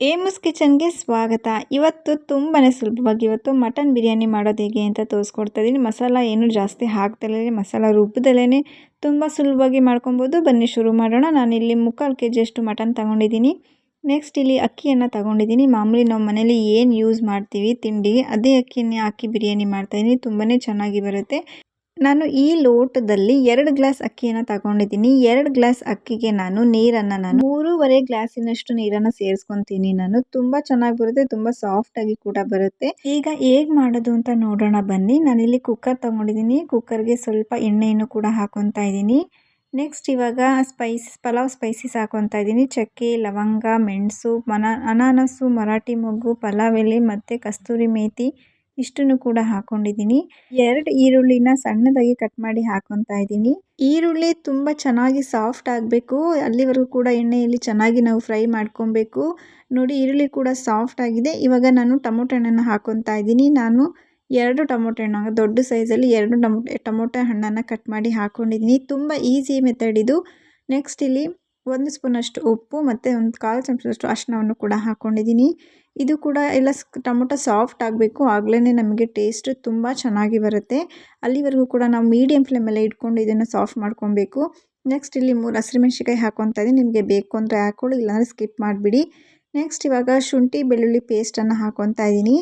ಏಮುಸ್ ಕಿಚನ್ಗೆ ಸ್ವಾಗತ. ಇವತ್ತು ತುಂಬಾನೇ ಸುಲಭವಾಗಿ ಮಟನ್ ಬಿರಿಯಾನಿ ಮಾಡೋದು ಹೇಗೆ ಅಂತ ತೋರಿಸ್ಕೊಡ್ತಾ ಇದ್ದೀನಿ. ಮಸಾಲ ಏನು ಜಾಸ್ತಿ ಹಾಕ್ದಲೇ ಮಸಾಲ ರುಬ್ಬದಲೇ ತುಂಬ ಸುಲಭವಾಗಿ ಮಾಡ್ಕೊಬೋದು. ಬನ್ನಿ ಶುರು ಮಾಡೋಣ. ನಾನಿಲ್ಲಿ 3/4 kg ಅಷ್ಟು ಮಟನ್ ತಗೊಂಡಿದ್ದೀನಿ. ನೆಕ್ಸ್ಟ್ ಇಲ್ಲಿ ಅಕ್ಕಿಯನ್ನು ತಗೊಂಡಿದ್ದೀನಿ. ಮಾಮೂಲಿ ನಾವು ಮನೇಲಿ ಏನು ಯೂಸ್ ಮಾಡ್ತೀವಿ ತಿಂಡಿಗೆ ಅದೇ ಅಕ್ಕಿನೇ ಹಾಕಿ ಬಿರಿಯಾನಿ ಮಾಡ್ತಾಯಿದ್ದೀನಿ. ತುಂಬಾ ಚೆನ್ನಾಗಿ ಬರುತ್ತೆ. ನಾನು ಈ ಲೋಟದಲ್ಲಿ 2 ಗ್ಲಾಸ್ ಅಕ್ಕಿಯನ್ನು ತಗೊಂಡಿದ್ದೀನಿ. 2 ಗ್ಲಾಸ್ ಅಕ್ಕಿಗೆ ನಾನು ನೀರನ್ನು 3.5 ಗ್ಲಾಸಿನಷ್ಟು ನೀರನ್ನು ಸೇರಿಸ್ಕೊತೀನಿ. ನಾನು ತುಂಬ ಚೆನ್ನಾಗಿ ಬರುತ್ತೆ, ತುಂಬ ಸಾಫ್ಟಾಗಿ ಕೂಡ ಬರುತ್ತೆ. ಈಗ ಹೇಗೆ ಮಾಡೋದು ಅಂತ ನೋಡೋಣ ಬನ್ನಿ. ನಾನಿಲ್ಲಿ ಕುಕ್ಕರ್ ತಗೊಂಡಿದ್ದೀನಿ. ಕುಕ್ಕರ್ಗೆ ಸ್ವಲ್ಪ ಎಣ್ಣೆಯನ್ನು ಕೂಡ ಹಾಕೊತಾ ಇದ್ದೀನಿ. ನೆಕ್ಸ್ಟ್ ಇವಾಗ ಪಲಾವ್ ಸ್ಪೈಸಸ್ ಹಾಕೊತಾ ಇದ್ದೀನಿ. ಚಕ್ಕೆ, ಲವಂಗ, ಮೆಣಸು, ಅನಾನಸು, ಮರಾಠಿ ಮೊಗ್ಗು, ಪಲಾವ್ ಎಲೆ ಮತ್ತು ಕಸ್ತೂರಿ ಮೇಥಿ ಇಷ್ಟನ್ನು ಕೂಡ ಹಾಕೊಂಡಿದ್ದೀನಿ. 2 ಈರುಳ್ಳಿನ ಸಣ್ಣದಾಗಿ ಕಟ್ ಮಾಡಿ ಹಾಕೊತಾ ಇದ್ದೀನಿ. ಈರುಳ್ಳಿ ತುಂಬ ಚೆನ್ನಾಗಿ ಸಾಫ್ಟ್ ಆಗಬೇಕು. ಅಲ್ಲಿವರೆಗೂ ಕೂಡ ಎಣ್ಣೆಯಲ್ಲಿ ಚೆನ್ನಾಗಿ ನಾವು ಫ್ರೈ ಮಾಡ್ಕೊಬೇಕು. ನೋಡಿ ಈರುಳ್ಳಿ ಕೂಡ ಸಾಫ್ಟ್ ಆಗಿದೆ. ಇವಾಗ ನಾನು ಟೊಮೊಟೊ ಹಣ್ಣನ್ನು ಹಾಕೊತಾ ಇದ್ದೀನಿ. ನಾನು 2 ಟೊಮೊಟೊ ಹಣ್ಣು ದೊಡ್ಡ ಸೈಜಲ್ಲಿ 2 ಟೊಮೊಟೊ ಹಣ್ಣನ್ನು ಕಟ್ ಮಾಡಿ ಹಾಕೊಂಡಿದ್ದೀನಿ. ತುಂಬ ಈಸಿ ಮೆಥಡ್ ಇದು. ನೆಕ್ಸ್ಟ್ ಇಲ್ಲಿ 1 ಸ್ಪೂನಷ್ಟು ಉಪ್ಪು ಮತ್ತು 1/4 ಚಮಚದಷ್ಟು ಅರಿಶಿನವನ್ನು ಕೂಡ ಹಾಕ್ಕೊಂಡಿದ್ದೀನಿ. ಇದು ಕೂಡ ಎಲ್ಲ ಟೊಮೊಟೊ ಸಾಫ್ಟ್ ಆಗಬೇಕು. ಆಗಲೇ ನಮಗೆ ಟೇಸ್ಟ್ ತುಂಬ ಚೆನ್ನಾಗಿ ಬರುತ್ತೆ. ಅಲ್ಲಿವರೆಗೂ ಕೂಡ ನಾವು ಮೀಡಿಯಮ್ ಫ್ಲೇಮಲ್ಲೇ ಇಟ್ಕೊಂಡು ಇದನ್ನು ಸಾಫ್ಟ್ ಮಾಡ್ಕೊಬೇಕು. ನೆಕ್ಸ್ಟ್ ಇಲ್ಲಿ 3 ಹಸಿಮೆಣಸಿನಕಾಯಿ ಹಾಕ್ಕೊತಾ ಇದ್ದೀನಿ. ನಿಮಗೆ ಬೇಕು ಅಂದರೆ ಹಾಕ್ಕೊಳ್ಳಿ, ಇಲ್ಲಾಂದರೆ ಸ್ಕಿಪ್ ಮಾಡಿಬಿಡಿ. ನೆಕ್ಸ್ಟ್ ಇವಾಗ ಶುಂಠಿ ಬೆಳ್ಳುಳ್ಳಿ ಪೇಸ್ಟನ್ನು ಹಾಕ್ಕೊತಾ ಇದ್ದೀನಿ.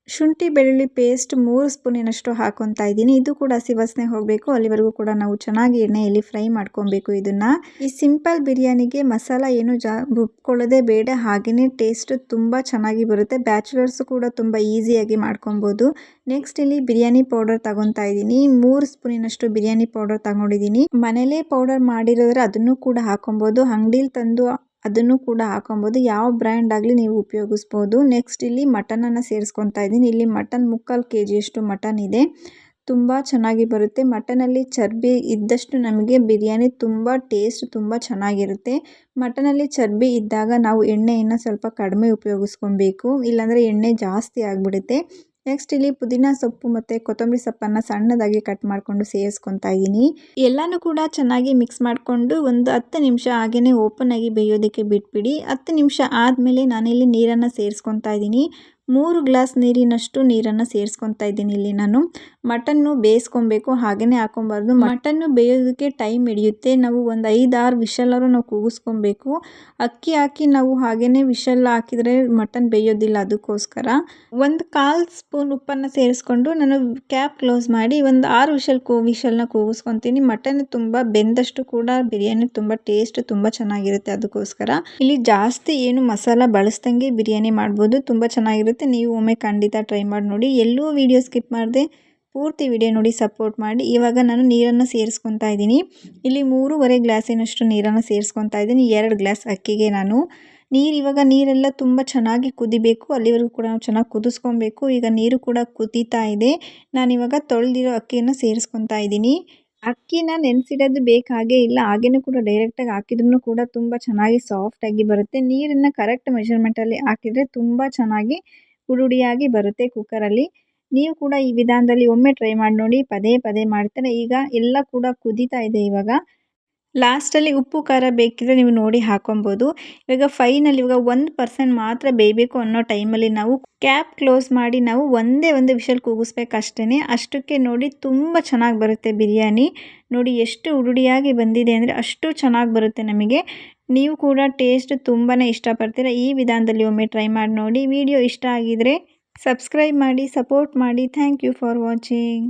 ಶುಂಠಿ ಬೆಳ್ಳುಳ್ಳಿ ಪೇಸ್ಟ್ 3 ಸ್ಪೂನಿನಷ್ಟು ಹಾಕೊತಾ ಇದ್ದೀನಿ. ಇದು ಕೂಡ ಹಸಿ ವಾಸನೆ ಹೋಗಬೇಕು. ಅಲ್ಲಿವರೆಗೂ ಕೂಡ ನಾವು ಚೆನ್ನಾಗಿ ಎಣ್ಣೆಯಲ್ಲಿ ಫ್ರೈ ಮಾಡ್ಕೊಬೇಕು. ಇದನ್ನು ಈ ಸಿಂಪಲ್ ಬಿರಿಯಾನಿಗೆ ಮಸಾಲ ಏನು ರುಬ್ಕೊಳ್ಳೋದೇ ಬೇಡ, ಹಾಗೆಯೇ ಟೇಸ್ಟ್ ತುಂಬ ಚೆನ್ನಾಗಿ ಬರುತ್ತೆ. ಬ್ಯಾಚುಲರ್ಸ್ ಕೂಡ ತುಂಬ ಈಸಿಯಾಗಿ ಮಾಡ್ಕೊಬೋದು. ನೆಕ್ಸ್ಟ್ ಇಲ್ಲಿ ಬಿರಿಯಾನಿ ಪೌಡರ್ ತಗೊತಾ ಇದ್ದೀನಿ. 3 ಸ್ಪೂನಿನಷ್ಟು ಬಿರಿಯಾನಿ ಪೌಡರ್ ತಗೊಂಡಿದ್ದೀನಿ. ಮನೇಲೇ ಪೌಡರ್ ಮಾಡಿರೋದ್ರೆ ಅದನ್ನು ಕೂಡ ಹಾಕೊಬೋದು, ಅಂಗಡಿಲಿ ತಂದು ಅದನ್ನು ಕೂಡ ಹಾಕೊಬೋದು. ಯಾವ ಬ್ರ್ಯಾಂಡ್ ಆಗಲಿ ನೀವು ಉಪಯೋಗಿಸ್ಬೋದು. ನೆಕ್ಸ್ಟ್ ಇಲ್ಲಿ ಮಟನನ್ನು ಸೇರಿಸ್ಕೊತಾ ಇದ್ದೀನಿ. ಇಲ್ಲಿ ಮಟನ್ 3/4 kg ಅಷ್ಟು ಮಟನ್ ಇದೆ. ತುಂಬ ಚೆನ್ನಾಗಿ ಬರುತ್ತೆ. ಮಟನಲ್ಲಿ ಚರ್ಬಿ ಇದ್ದಷ್ಟು ನಮಗೆ ಬಿರಿಯಾನಿ ತುಂಬ ಟೇಸ್ಟ್ ತುಂಬ ಚೆನ್ನಾಗಿರುತ್ತೆ. ಮಟನಲ್ಲಿ ಚರ್ಬಿ ಇದ್ದಾಗ ನಾವು ಎಣ್ಣೆಯನ್ನು ಸ್ವಲ್ಪ ಕಡಿಮೆ ಉಪಯೋಗಿಸ್ಕೊಬೇಕು, ಇಲ್ಲಾಂದರೆ ಎಣ್ಣೆ ಜಾಸ್ತಿ ಆಗಿಬಿಡುತ್ತೆ. ನೆಕ್ಸ್ಟ್ ಇಲ್ಲಿ ಪುದೀನ ಸೊಪ್ಪು ಮತ್ತು ಕೊತ್ತಂಬರಿ ಸೊಪ್ಪನ್ನು ಸಣ್ಣದಾಗಿ ಕಟ್ ಮಾಡಿಕೊಂಡು ಸೇರಿಸ್ಕೊತಾ ಇದ್ದೀನಿ. ಎಲ್ಲನೂ ಕೂಡ ಚೆನ್ನಾಗಿ ಮಿಕ್ಸ್ ಮಾಡಿಕೊಂಡು ಒಂದು 10 ನಿಮಿಷ ಹಾಗೆಯೇ ಓಪನ್ ಆಗಿ ಬೇಯೋದಕ್ಕೆ ಬಿಟ್ಬಿಡಿ. 10 ನಿಮಿಷ ಆದಮೇಲೆ ನಾನಿಲ್ಲಿ ನೀರನ್ನು ಸೇರಿಸ್ಕೊತಾ ಇದ್ದೀನಿ. 3 ಗ್ಲಾಸ್ ನೀರಿನಷ್ಟು ನೀರನ್ನು ಸೇರಿಸ್ಕೊತಾ ಇದ್ದೀನಿ. ಇಲ್ಲಿ ನಾನು ಮಟನ್ನು ಬೇಯಿಸ್ಕೊಬೇಕು, ಹಾಗೆಯೇ ಹಾಕೊಬಾರ್ದು. ಮಟನ್ನು ಬೇಯೋದಕ್ಕೆ ಟೈಮ್ ಹಿಡಿಯುತ್ತೆ. ನಾವು ಒಂದು 5-6 ವಿಷಲ್ಲಾರು ನಾವು ಕೂಗಿಸ್ಕೊಬೇಕು. ಅಕ್ಕಿ ಹಾಕಿ ನಾವು ಹಾಗೆಯೇ ವಿಷಲ್ ಹಾಕಿದರೆ ಮಟನ್ ಬೇಯೋದಿಲ್ಲ. ಅದಕ್ಕೋಸ್ಕರ 1/4 ಸ್ಪೂನ್ ಉಪ್ಪನ್ನು ಸೇರಿಸ್ಕೊಂಡು ನಾನು ಕ್ಯಾಪ್ ಕ್ಲೋಸ್ ಮಾಡಿ ಒಂದು 6 ವಿಷಲ್ನ ಕೂಗಿಸ್ಕೊತೀನಿ. ಮಟನ್ ತುಂಬ ಬೆಂದಷ್ಟು ಕೂಡ ಬಿರಿಯಾನಿ ತುಂಬ ಟೇಸ್ಟ್ ತುಂಬ ಚೆನ್ನಾಗಿರುತ್ತೆ. ಅದಕ್ಕೋಸ್ಕರ ಇಲ್ಲಿ ಜಾಸ್ತಿ ಏನು ಮಸಾಲ ಬಳಸ್ದಂಗೆ ಬಿರಿಯಾನಿ ಮಾಡ್ಬೋದು, ತುಂಬ ಚೆನ್ನಾಗಿರುತ್ತೆ. ನೀವು ಒಮ್ಮೆ ಖಂಡಿತ ಟ್ರೈ ಮಾಡಿ ನೋಡಿ. ಎಲ್ಲೂ ವಿಡಿಯೋ ಸ್ಕಿಪ್ ಮಾಡದೆ ಪೂರ್ತಿ ವಿಡಿಯೋ ನೋಡಿ ಸಪೋರ್ಟ್ ಮಾಡಿ. ಇವಾಗ ನಾನು ನೀರನ್ನು ಸೇರಿಸ್ಕೊತಾ ಇದ್ದೀನಿ. ಇಲ್ಲಿ 3.5 ಗ್ಲಾಸಿನಷ್ಟು ನೀರನ್ನು ಸೇರಿಸ್ಕೊತಾ ಇದ್ದೀನಿ. 2 ಗ್ಲಾಸ್ ಅಕ್ಕಿಗೆ ನಾನು ಇವಾಗ ನೀರೆಲ್ಲ ತುಂಬ ಚೆನ್ನಾಗಿ ಕುದಿಬೇಕು. ಅಲ್ಲಿವರೆಗೂ ಕೂಡ ನಾವು ಚೆನ್ನಾಗಿ ಕುದಿಸ್ಕೊಬೇಕು. ಈಗ ನೀರು ಕೂಡ ಕುದೀತಾ ಇದೆ. ನಾನಿವಾಗ ತೊಳೆದಿರೋ ಅಕ್ಕಿಯನ್ನು ಸೇರಿಸ್ಕೊತಾ ಇದ್ದೀನಿ. ಅಕ್ಕಿನ ನೆನೆಸಿಡೋದು ಬೇಕಾಗೇ ಇಲ್ಲ, ಹಾಗೇನೂ ಕೂಡ ಡೈರೆಕ್ಟಾಗಿ ಹಾಕಿದ್ರೂ ಕೂಡ ತುಂಬ ಚೆನ್ನಾಗಿ ಸಾಫ್ಟಾಗಿ ಬರುತ್ತೆ. ನೀರನ್ನು ಕರೆಕ್ಟ್ ಮೆಷರ್ಮೆಂಟಲ್ಲಿ ಹಾಕಿದರೆ ತುಂಬ ಚೆನ್ನಾಗಿ ಹುಡಿಯಾಗಿ ಬರುತ್ತೆ ಕುಕ್ಕರಲ್ಲಿ. ನೀವು ಕೂಡ ಈ ವಿಧಾನದಲ್ಲಿ ಒಮ್ಮೆ ಟ್ರೈ ಮಾಡಿ ನೋಡಿ. ಪದೇ ಪದೇ ಮಾಡ್ತಾರೆ. ಈಗ ಎಲ್ಲ ಕೂಡ ಕುದೀತಾ ಇದೆ. ಇವಾಗ ಲಾಸ್ಟಲ್ಲಿ ಉಪ್ಪು ಖಾರ ಬೇಕಿದ್ರೆ ನೀವು ನೋಡಿ ಹಾಕೊಬೋದು. ಇವಾಗ ಫೈನಲ್ ಇವಾಗ 1% ಮಾತ್ರ ಬೇಯಬೇಕು ಅನ್ನೋ ಟೈಮಲ್ಲಿ ನಾವು ಕ್ಯಾಪ್ ಕ್ಲೋಸ್ ಮಾಡಿ ನಾವು ಒಂದೇ ವಿಷಲ್ ಕೂಗಿಸ್ಬೇಕಷ್ಟೇ. ಅಷ್ಟಕ್ಕೆ ನೋಡಿ ತುಂಬ ಚೆನ್ನಾಗಿ ಬರುತ್ತೆ ಬಿರಿಯಾನಿ. ನೋಡಿ ಎಷ್ಟು ಹುಡಿಯಾಗಿ ಬಂದಿದೆ ಅಂದರೆ ಅಷ್ಟು ಚೆನ್ನಾಗಿ ಬರುತ್ತೆ ನಮಗೆ. ನೀವು ಕೂಡ ಟೇಸ್ಟ್ ತುಂಬಾ ಇಷ್ಟಪಡ್ತೀರ. ಈ ವಿಧಾನದಲ್ಲಿ ಒಮ್ಮೆ ಟ್ರೈ ಮಾಡಿ ನೋಡಿ. ವಿಡಿಯೋ ಇಷ್ಟ ಆಗಿದರೆ ಸಬ್ಸ್ಕ್ರೈಬ್ ಮಾಡಿ, ಸಪೋರ್ಟ್ ಮಾಡಿ. Thank you for watching.